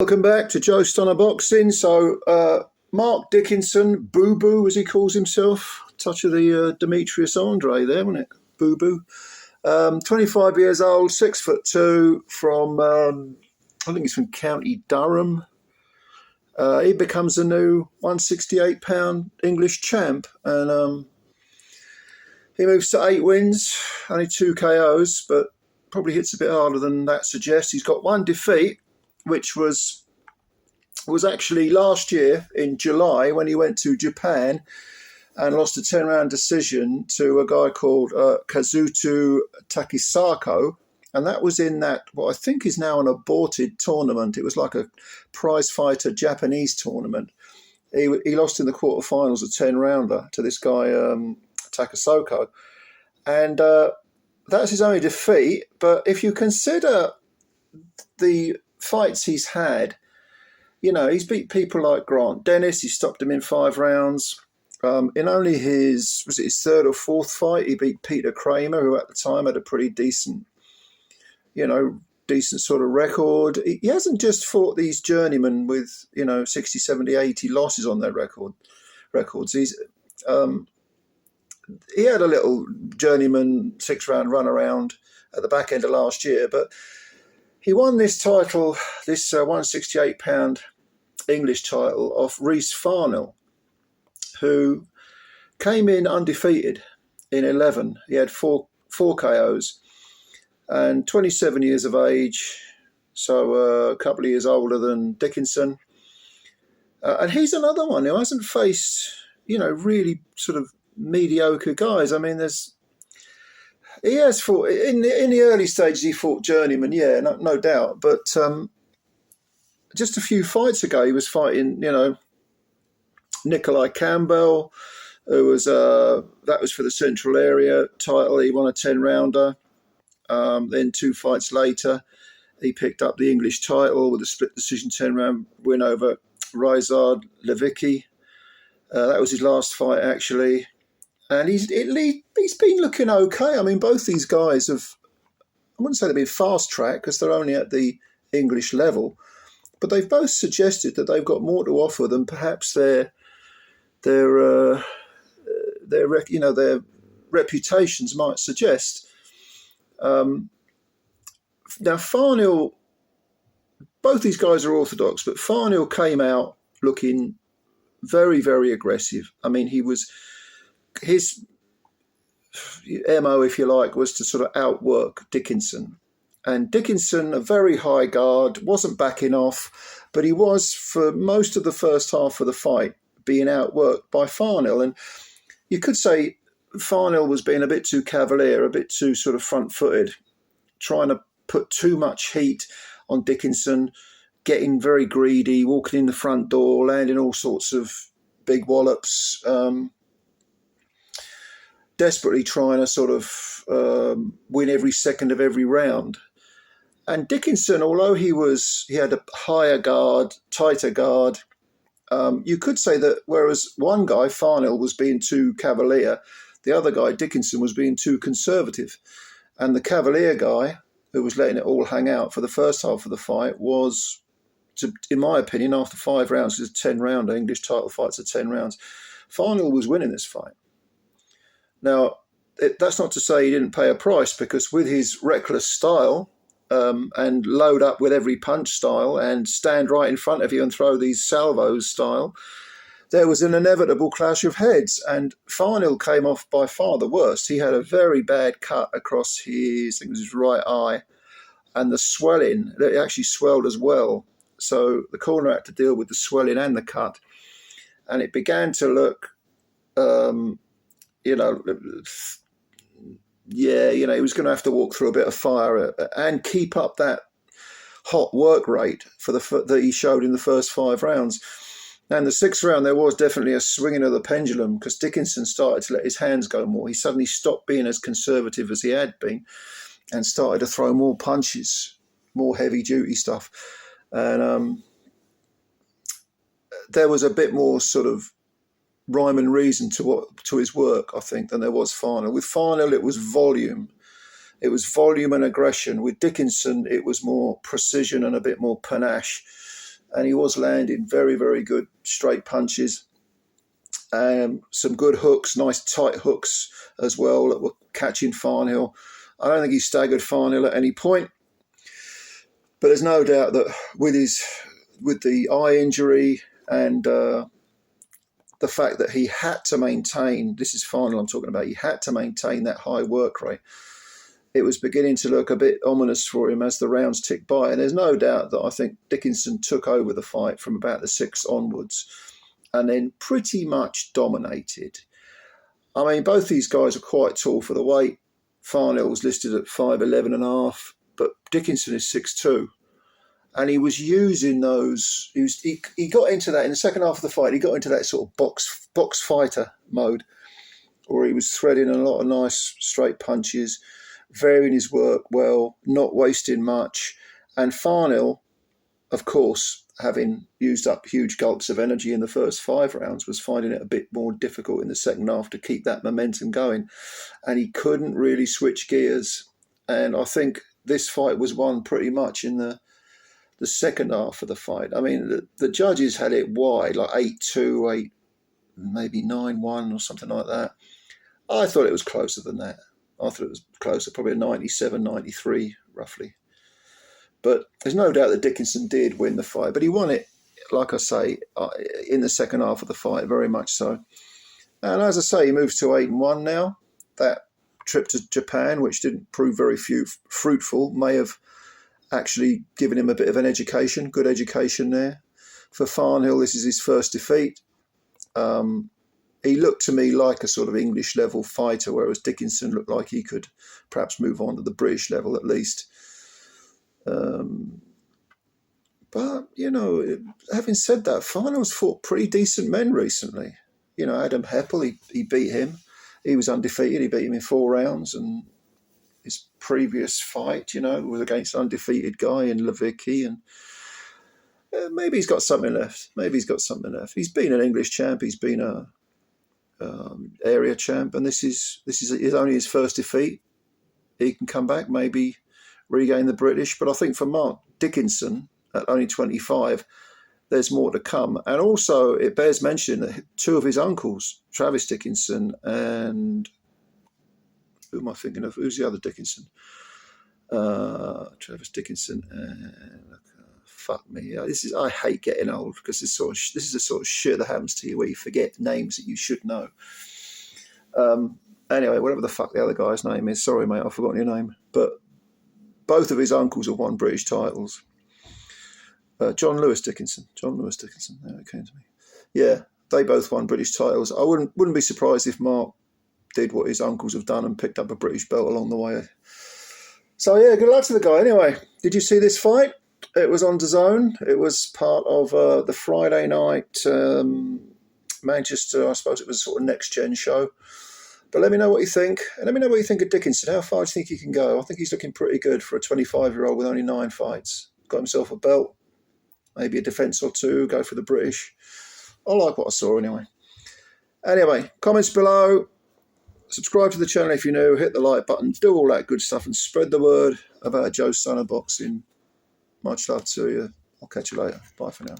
Welcome back to Joe Stunner Boxing. So, Mark Dickinson, Boo Boo as he calls himself, touch of the Demetrius Andre there, wasn't it? Boo Boo. 25 years old, 6'2", from I think he's from County Durham. He becomes a new 168-pound English champ, and he moves to 8 wins, only 2 KOs, but probably hits a bit harder than that suggests. He's got 1 defeat, which was actually last year in July when he went to Japan and lost a 10-round decision to a guy called Kazuto Takisako. And that was in that, what I think is now an aborted tournament. It was like a prize fighter Japanese tournament. He lost in the quarterfinals a 10-rounder to this guy, Takisako. And that's his only defeat. But if you consider the fights he's had, you know, he's beat people like Grant Dennis. He stopped him in 5 rounds. In only his 3rd or 4th fight, he beat Peter Kramer, who at the time had a pretty decent sort of record. He hasn't just fought these journeymen with, 60, 70, 80 losses on their records. He had a little journeyman 6-round run around at the back end of last year, but he won this title, this 168-pound English title, off Reece Farnhill, who came in undefeated in 11. He had four KOs and 27 years of age, so a couple of years older than Dickinson. And he's another one who hasn't faced, really sort of mediocre guys. I mean, he has fought in the early stages. He fought journeyman, yeah, no doubt. But just a few fights ago, he was fighting, Nikolai Campbell, who was that was for the Central Area title. He won a 10-rounder. Then 2 fights later, he picked up the English title with a split decision 10-round win over Rizard Levicki. That was his last fight, actually. And he's been looking okay. I mean, both these guys have, I wouldn't say they've been fast-tracked because they're only at the English level, but they've both suggested that they've got more to offer than perhaps their reputations might suggest. Now, Farnhill, both these guys are orthodox, but Farnhill came out looking very, very aggressive. I mean, his MO, if you like, was to sort of outwork Dickinson. And Dickinson, a very high guard, wasn't backing off, but he was, for most of the first half of the fight, being outworked by Farnhill. And you could say Farnhill was being a bit too cavalier, a bit too sort of front-footed, trying to put too much heat on Dickinson, getting very greedy, walking in the front door, landing all sorts of big wallops, desperately trying to sort of win every second of every round. And Dickinson, although he had a higher guard, tighter guard, you could say that whereas one guy, Farnhill, was being too cavalier, the other guy, Dickinson, was being too conservative. And the cavalier guy, who was letting it all hang out for the first half of the fight, was, in my opinion, after 5 rounds, it's a 10-rounder, English title fights are 10 rounds, Farnhill was winning this fight. Now, that's not to say he didn't pay a price, because with his reckless style and load up with every punch style and stand right in front of you and throw these salvos style, there was an inevitable clash of heads. And Farnhill came off by far the worst. He had a very bad cut across his right eye, and the swelling, it actually swelled as well. So the corner had to deal with the swelling and the cut. And it began to look... he was going to have to walk through a bit of fire and keep up that hot work rate that he showed in the first 5 rounds. And the 6th round, there was definitely a swinging of the pendulum, because Dickinson started to let his hands go more. He suddenly stopped being as conservative as he had been and started to throw more punches, more heavy-duty stuff. And there was a bit more sort of rhyme and reason to his work, I think, than there was Farnhill. With Farnhill, it was volume. It was volume and aggression. With Dickinson, it was more precision and a bit more panache. and he was landing very, very good straight punches. Some good hooks, nice tight hooks as well that were catching Farnhill. I don't think he staggered Farnhill at any point, but there's no doubt that with the eye injury and the fact that he had to maintain, this is Farnhill I'm talking about, he had to maintain that high work rate. It was beginning to look a bit ominous for him as the rounds ticked by, and there's no doubt that I think Dickinson took over the fight from about the 6th onwards and then pretty much dominated. I mean, both these guys are quite tall for the weight. Farnhill was listed at 5'11 and a half, but Dickinson is 6'2". And he was using those. He got into that in the second half of the fight. He got into that sort of box fighter mode, where he was threading a lot of nice straight punches, varying his work well, not wasting much. And Farnhill, of course, having used up huge gulps of energy in the first 5 rounds, was finding it a bit more difficult in the second half to keep that momentum going. And he couldn't really switch gears. And I think this fight was won pretty much in the second half of the fight. I mean, the judges had it wide, like 8-2, maybe 9-1 or something like that. I thought it was closer than that. I thought it was closer, probably a 97-93, roughly. But there's no doubt that Dickinson did win the fight, but he won it, like I say, in the second half of the fight, very much so. And as I say, he moves to 8-1 now. That trip to Japan, which didn't prove very fruitful, may have actually given him a bit of an education, good education there. For Farnhill, this is his first defeat. He looked to me like a sort of English level fighter, whereas Dickinson looked like he could perhaps move on to the British level at least. But, you know, having said that, Farnhill's fought pretty decent men recently. You know, Adam Heppel, he beat him. He was undefeated. He beat him in 4 rounds. And his previous fight, you know, was against an undefeated guy in Levicki. And maybe he's got something left. He's been an English champ. He's been a area champ. And this is only his first defeat. He can come back, maybe regain the British. But I think for Mark Dickinson, at only 25, there's more to come. And also, it bears mentioning that 2 of his uncles, Travis Dickinson and... who am I thinking of? Who's the other Dickinson? Travis Dickinson. Fuck me. I hate getting old because this is the sort of shit that happens to you where you forget names that you should know. Anyway, whatever the fuck the other guy's name is. Sorry, mate, I've forgotten your name. But both of his uncles have won British titles. John Lewis Dickinson. There it came to me. Yeah, they both won British titles. I wouldn't be surprised if Mark did what his uncles have done and picked up a British belt along the way. So yeah, good luck to the guy. Anyway, did you see this fight? It was on DAZN. It was part of the Friday night Manchester, I suppose it was a sort of next-gen show. But let me know what you think. And let me know what you think of Dickinson. How far do you think he can go? I think he's looking pretty good for a 25-year-old with only 9 fights. Got himself a belt, maybe a defence or 2, go for the British. I like what I saw anyway. Anyway, comments below. Subscribe to the channel if you're new. Hit the like button. Do all that good stuff and spread the word about Joe's Son of Boxing. Much love to you. I'll catch you later. Bye for now.